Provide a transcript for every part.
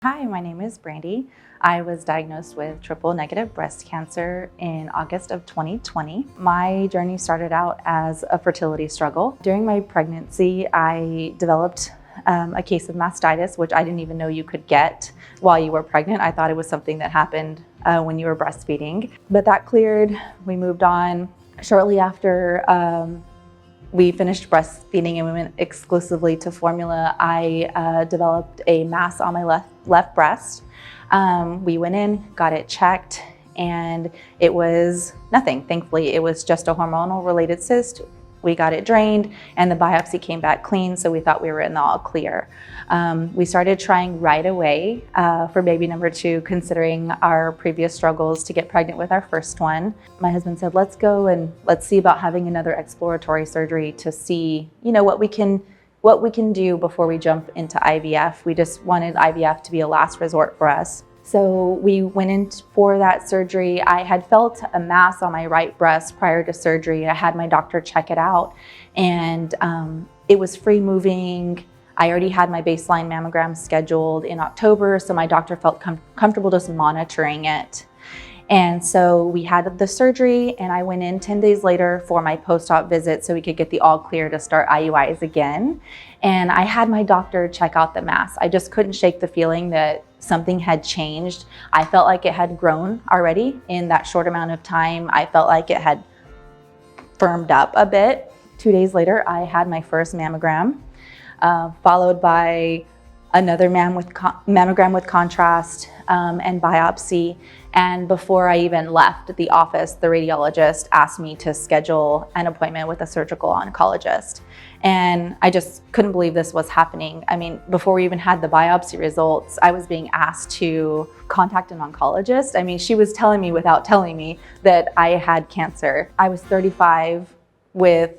Hi, my name is Brandi. I was diagnosed with triple-negative breast cancer in August of 2020. My journey started out as a fertility struggle. During my pregnancy, I developed a case of mastitis, which I didn't even know you could get while you were pregnant. I thought it was something that happened when you were breastfeeding. But that cleared, we moved on. Shortly after we finished breastfeeding and we went exclusively to formula, I developed a mass on my left breast. We went in, got it checked, and it was nothing. Thankfully, it was just a hormonal related cyst. We got it drained and the biopsy came back clean, so we thought we were in the all clear. We started trying right away for baby number 2, considering our previous struggles to get pregnant with our first one. My husband said, let's go and let's see about having another exploratory surgery to see, what we can do before we jump into IVF. We just wanted IVF to be a last resort for us. So we went in for that surgery. I had felt a mass on my right breast prior to surgery. I had my doctor check it out and it was free moving. I already had my baseline mammogram scheduled in October, so my doctor felt comfortable just monitoring it. And so we had the surgery and I went in 10 days later for my post-op visit so we could get the all clear to start IUIs again. And I had my doctor check out the mass. I just couldn't shake the feeling that something had changed. I felt like it had grown already in that short amount of time. I felt like it had firmed up a bit. 2 days later, I had my first mammogram, followed by another mammogram with contrast and biopsy. And before I even left the office, the radiologist asked me to schedule an appointment with a surgical oncologist. And I just couldn't believe this was happening. I mean, before we even had the biopsy results, I was being asked to contact an oncologist. I mean, she was telling me without telling me that I had cancer. I was 35 with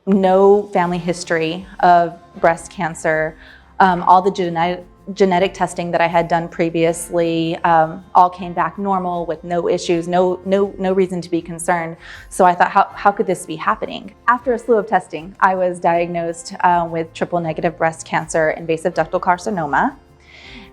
no family history of breast cancer. All the genetic testing that I had done previously all came back normal with no issues, no reason to be concerned. So I thought, how could this be happening? After a slew of testing, I was diagnosed with triple-negative breast cancer, invasive ductal carcinoma.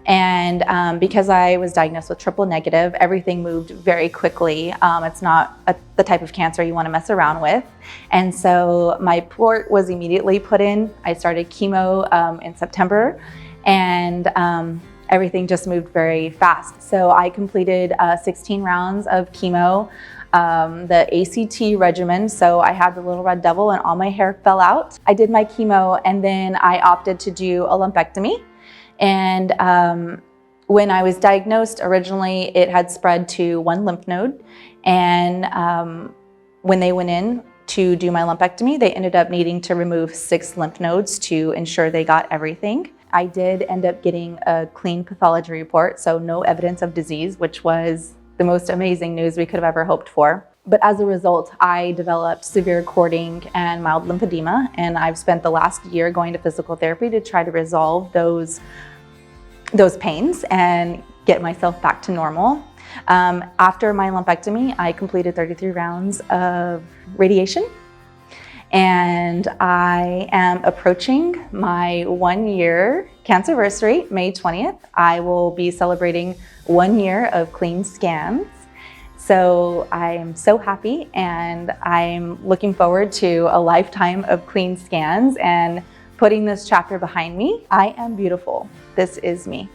And because I was diagnosed with triple-negative, everything moved very quickly. It's not the type of cancer you want to mess around with. And so my port was immediately put in. I started chemo in September, and everything just moved very fast. So I completed 16 rounds of chemo, the ACT regimen. So I had the little red devil and all my hair fell out. I did my chemo and then I opted to do a lumpectomy. And when I was diagnosed, originally it had spread to 1 lymph node. And when they went in to do my lumpectomy, they ended up needing to remove 6 lymph nodes to ensure they got everything. I did end up getting a clean pathology report, so no evidence of disease, which was the most amazing news we could have ever hoped for. But as a result, I developed severe cording and mild lymphedema, and I've spent the last year going to physical therapy to try to resolve those pains and get myself back to normal. After my lumpectomy, I completed 33 rounds of radiation, and I am approaching my 1-year cancerversary, May 20th. I will be celebrating 1 year of clean scans. So I'm so happy and I'm looking forward to a lifetime of clean scans and putting this chapter behind me. I am beautiful. This is me.